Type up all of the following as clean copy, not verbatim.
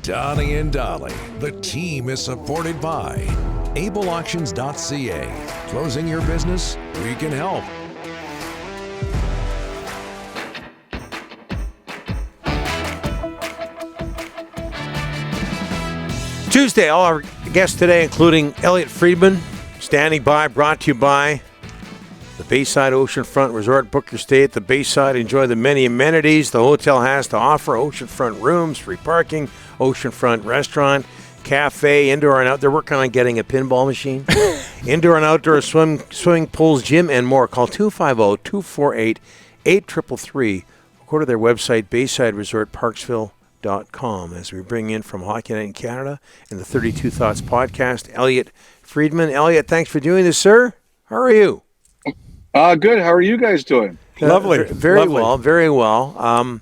Donnie and Dolly. The team is supported by ableauctions.ca. Closing your business? We can help. Tuesday, all our guests today, including Elliotte Friedman, standing by, brought to you by the Bayside Oceanfront Resort. Book your stay at the Bayside. Enjoy the many amenities the hotel has to offer. Oceanfront rooms, free parking, oceanfront restaurant, cafe, indoor and out. They're working on getting a pinball machine. Indoor and outdoor swimming pools, gym, and more. Call 250-248-8333. Go to their website, BaysideResortParksville.com, as we bring in from Hockey Night in Canada and the 32 Thoughts podcast, Elliotte Friedman. Elliotte, thanks for doing this, sir. How are you? Good. How are you guys doing? Lovely. Very well, very well.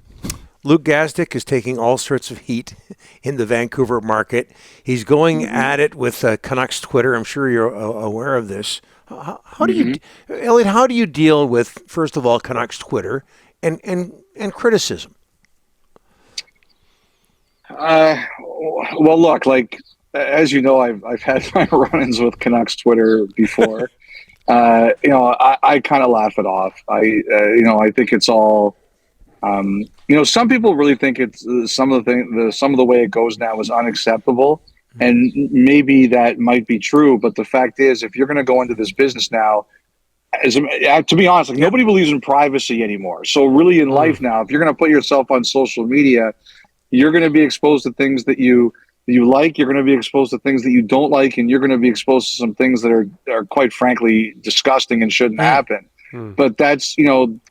Luke Gazdic is taking all sorts of heat in the Vancouver market. He's going at it with Canucks Twitter. I'm sure you're aware of this. How do you, Elliotte, how do you deal with, first of all, Canucks Twitter and criticism? Well, look, like, as you know, I've had my run-ins with Canucks Twitter before. I kind of laugh it off. I think it's all, some people really think it's some of the way it goes now is unacceptable. And maybe that might be true. But the fact is, if you're going to go into this business now, to be honest, like, nobody believes in privacy anymore. So really in life now, if you're going to put yourself on social media, you're going to be exposed to things that you like, you're going to be exposed to things that you don't like, and you're going to be exposed to some things that are quite frankly disgusting and shouldn't happen. But that's,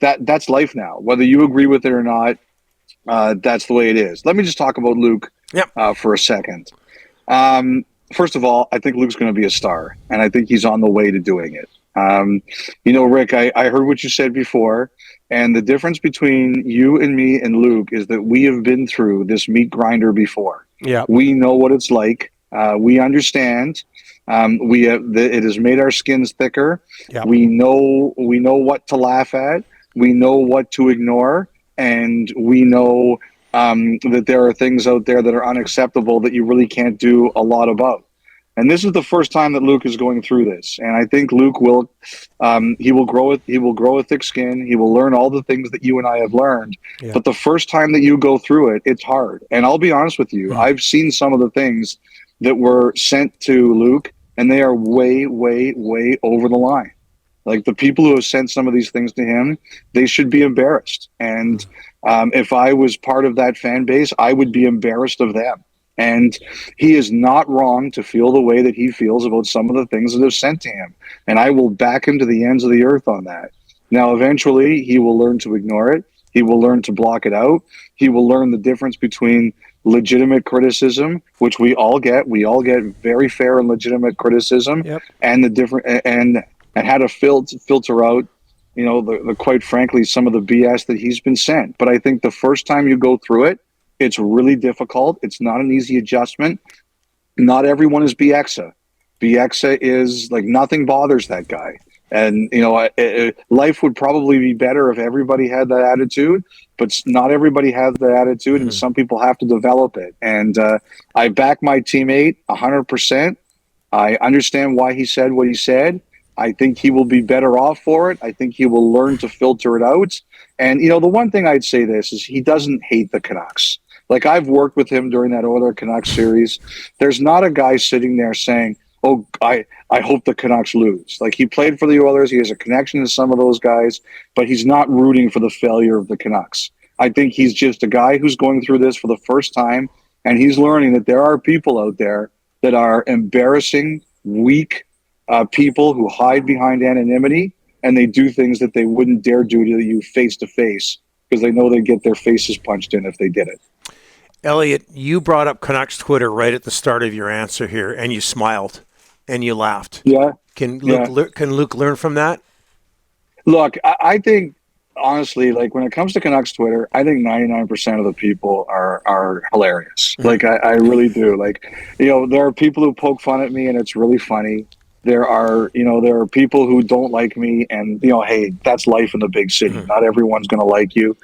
that's life now. Whether you agree with it or not, that's the way it is. Let me just talk about Luke for a second. First of all, I think Luke's going to be a star, and I think he's on the way to doing it. Rick, I heard what you said before, and the difference between you and me and Luke is that we have been through this meat grinder before. Yeah, we know what it's like. We understand. It has made our skins thicker. Yep. We know what to laugh at. We know what to ignore, and we know that there are things out there that are unacceptable that you really can't do a lot about. And this is the first time that Luke is going through this, and I think Luke will grow a thick skin. He will learn all the things that you and I have learned. Yeah. But the first time that you go through it, it's hard. And I'll be honest with you, I've seen some of the things that were sent to Luke, and they are way, way, way over the line. Like, the people who have sent some of these things to him, they should be embarrassed. And if I was part of that fan base, I would be embarrassed of them. And he is not wrong to feel the way that he feels about some of the things that have sent to him. And I will back him to the ends of the earth on that. Now, eventually, he will learn to ignore it. He will learn to block it out. He will learn the difference between legitimate criticism, which we all get. We all get very fair and legitimate criticism, and the different and how to filter out, the quite frankly, some of the BS that he's been sent. But I think the first time you go through it, it's really difficult. It's not an easy adjustment. Not everyone is Bieksa. Bieksa is like, nothing bothers that guy. And, life would probably be better if everybody had that attitude, but not everybody has that attitude, and some people have to develop it. And I back my teammate 100%. I understand why he said what he said. I think he will be better off for it. I think he will learn to filter it out. And, the one thing I'd say this is he doesn't hate the Canucks. Like, I've worked with him during that Oilers Canucks series. There's not a guy sitting there saying, oh, I hope the Canucks lose. Like, he played for the Oilers. He has a connection to some of those guys, but he's not rooting for the failure of the Canucks. I think he's just a guy who's going through this for the first time, and he's learning that there are people out there that are embarrassing, weak people who hide behind anonymity, and they do things that they wouldn't dare do to you face to face because they know they'd get their faces punched in if they did it. Elliotte, you brought up Canucks Twitter right at the start of your answer here, and you smiled and you laughed. Yeah. Can Luke learn from that? Look, I think, honestly, like, when it comes to Canucks Twitter, I think 99% of the people are hilarious. Like, I really do. Like, there are people who poke fun at me, and it's really funny. There are people who don't like me, and, hey, that's life in the big city. Not everyone's going to like you.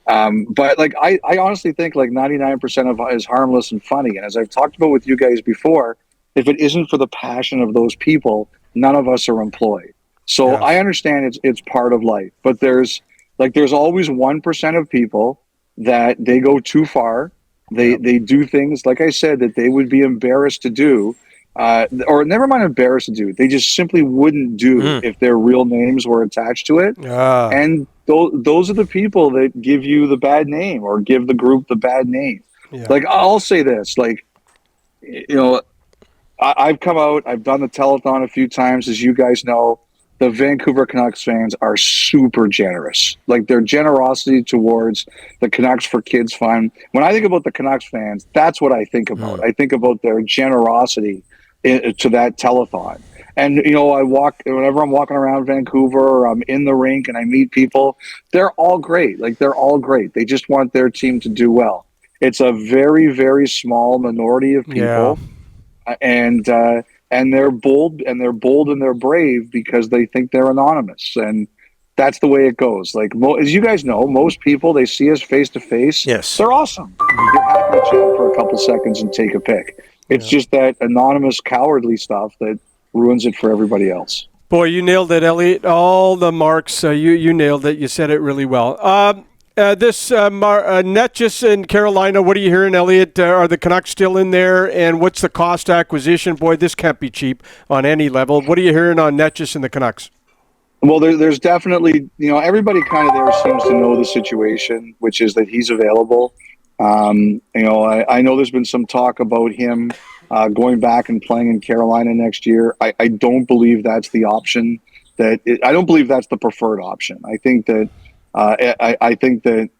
But like I honestly think like 99% of it is harmless and funny. And as I've talked about with you guys before, if it isn't for the passion of those people, none of us are employed. So Yes. I understand it's part of life, but there's always 1% of people that they go too far. They do things, like I said, that they would be embarrassed to do, or never mind embarrassed to do. They just simply wouldn't do if their real names were attached to it. And those are the people that give you the bad name or give the group the bad name. Yeah. Like, I'll say this, like, I've come out, I've done the telethon a few times, as you guys know. The Vancouver Canucks fans are super generous. Like, their generosity towards the Canucks for Kids Fund. When I think about the Canucks fans, that's what I think about. I think about their generosity to that telethon. And, whenever I'm walking around Vancouver or I'm in the rink and I meet people, they're all great. Like, they're all great. They just want their team to do well. It's a very, very small minority of people. And they're bold and they're brave because they think they're anonymous. And that's the way it goes. Like, as you guys know, most people, they see us face to face. Yes. They're awesome. You're happy to chat for a couple seconds and take a pic. It's just that anonymous, cowardly stuff that ruins it for everybody else. Boy, you nailed it, Elliot. All the marks, you nailed it. You said it really well. Netjes in Carolina, what are you hearing, Elliot? Are the Canucks still in there? And what's the cost acquisition? Boy, this can't be cheap on any level. What are you hearing on Netjes and the Canucks? Well, there's definitely, everybody kind of there seems to know the situation, which is that he's available. I know there's been some talk about him going back and playing in Carolina next year. I don't believe that's the option. I don't believe that's the preferred option. I think that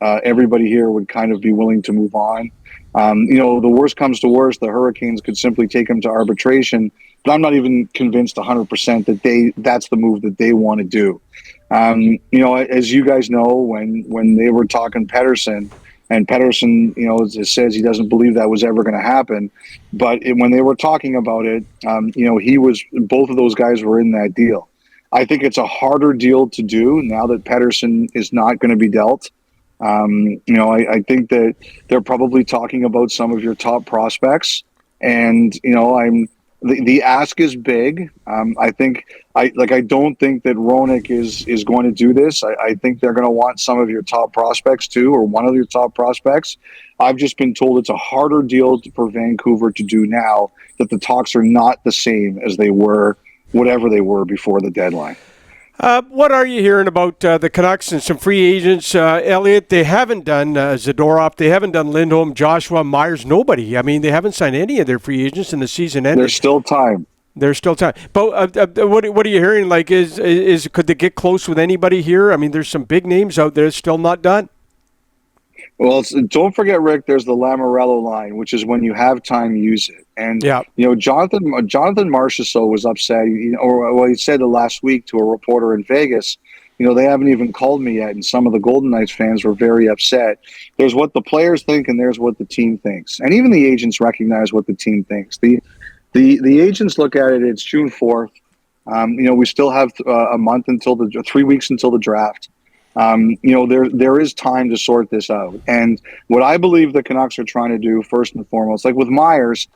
everybody here would kind of be willing to move on. The worst comes to worst, the Hurricanes could simply take him to arbitration, but I'm not even convinced 100% that that's the move that they want to do. As you guys know, when they were talking Pettersson, and Pettersson, says he doesn't believe that was ever going to happen, but when they were talking about it, both of those guys were in that deal. I think it's a harder deal to do now that Pettersson is not going to be dealt. I think that they're probably talking about some of your top prospects, and the ask is big. I don't think that Roenick is going to do this. I think they're going to want some of your top prospects too, or one of your top prospects. I've just been told it's a harder deal for Vancouver to do now, that the talks are not the same as they were, whatever they were before the deadline. What are you hearing about the Canucks and some free agents, Elliot? They haven't done Zadorov. They haven't done Lindholm, Joshua, Myers, nobody. I mean, they haven't signed any of their free agents in the season ended. There's still time. There's still time. But what are you hearing? Like, could they get close with anybody here? I mean, there's some big names out there still not done. Well, don't forget, Rick, there's the Lamoriello line, which is when you have time, use it. And, Jonathan Marchessault was upset, he said last week to a reporter in Vegas, they haven't even called me yet. And some of the Golden Knights fans were very upset. There's what the players think and there's what the team thinks. And even the agents recognize what the team thinks. The agents look at it, it's June 4th. We still have a month 3 weeks until the draft. There is time to sort this out. And what I believe the Canucks are trying to do, first and foremost, like with Myers,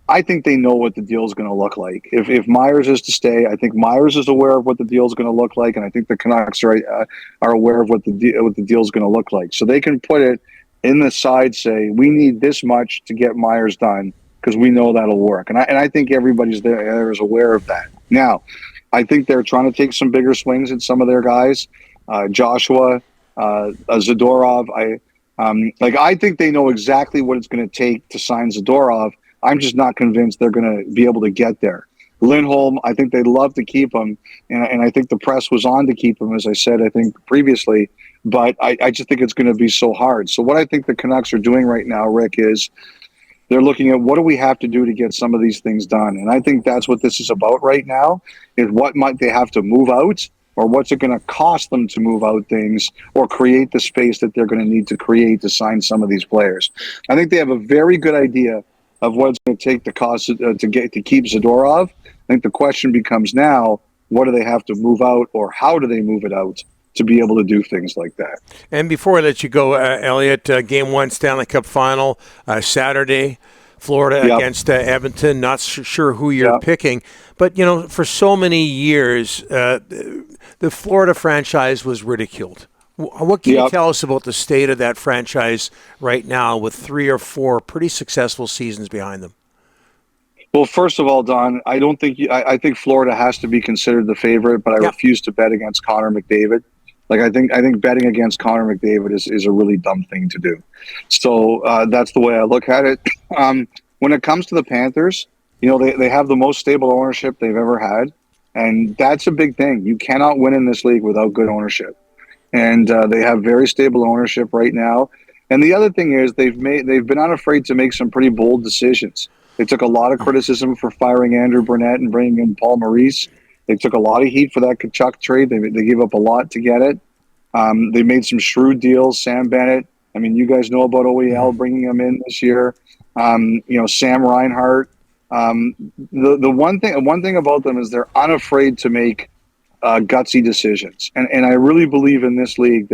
I think they know what the deal is going to look like. If Myers is to stay, I think Myers is aware of what the deal is going to look like, and I think the Canucks are aware of what the deal is going to look like. So they can put it in the side, say, we need this much to get Myers done because we know that'll work. And I think everybody's there is aware of that. Now, I think they're trying to take some bigger swings at some of their guys. Joshua, Zadorov. I think they know exactly what it's going to take to sign Zadorov. I'm just not convinced they're going to be able to get there. Lindholm, I think they'd love to keep him, and I think the press was on to keep him, as I said, I think previously, but I just think it's going to be so hard. So what I think the Canucks are doing right now, Rick, is they're looking at what do we have to do to get some of these things done. And I think that's what this is about right now, is what might they have to move out, or what's it going to cost them to move out things or create the space that they're going to need to create to sign some of these players. I think they have a very good idea of what it's going to take to cost to keep Zadorov. I think the question becomes now, what do they have to move out, or how do they move it out to be able to do things like that. And before I let you go, Elliot, Game 1 Stanley Cup Final, Saturday, Florida Yep. against Edmonton. Not sure who you're Yep. picking. But, for so many years, the Florida franchise was ridiculed. What can you Yep. tell us about the state of that franchise right now with 3 or 4 pretty successful seasons behind them? Well, first of all, Don, I don't think I think Florida has to be considered the favorite, but I Yep. refuse to bet against Connor McDavid. Like I think betting against Connor McDavid is a really dumb thing to do. So that's the way I look at it. When it comes to the Panthers, they have the most stable ownership they've ever had, and that's a big thing. You cannot win in this league without good ownership, and they have very stable ownership right now. And the other thing is they've been unafraid to make some pretty bold decisions. They took a lot of criticism for firing Andrew Burnett and bringing in Paul Maurice. They took a lot of heat for that Tkachuk trade. They gave up a lot to get it. They made some shrewd deals. Sam Bennett. I mean, you guys know about OEL bringing him in this year. Sam Reinhart. The one thing about them is they're unafraid to make gutsy decisions, and I really believe in this league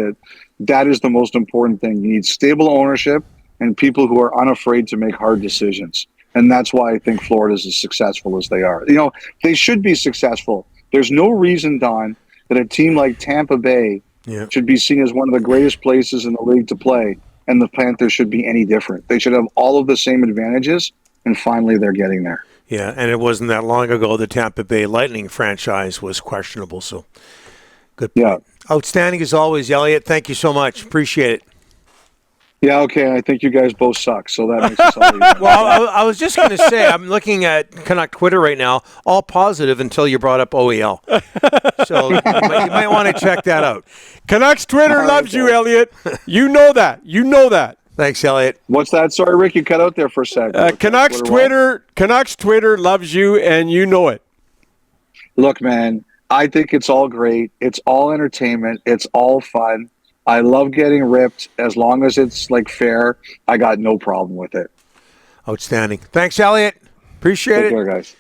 that is the most important thing. You need stable ownership and people who are unafraid to make hard decisions. And that's why I think Florida's as successful as they are. They should be successful. There's no reason, Don, that a team like Tampa Bay should be seen as one of the greatest places in the league to play, and the Panthers should be any different. They should have all of the same advantages, and finally they're getting there. Yeah, and it wasn't that long ago the Tampa Bay Lightning franchise was questionable. So, good point. Yeah. Outstanding as always, Elliot. Thank you so much. Appreciate it. Yeah, okay. I think you guys both suck, so that makes us all even. Well, I was just going to say, I'm looking at Canuck Twitter right now, all positive until you brought up OEL. So you might want to check that out. Canucks Twitter loves you, Elliot. You know that. Thanks, Elliot. What's that? Sorry, Rick, you cut out there for a second. Canucks Twitter loves you, and you know it. Look, man, I think it's all great. It's all entertainment. It's all fun. I love getting ripped as long as it's fair. I got no problem with it. Outstanding. Thanks, Elliot. Appreciate Take it. care, guys.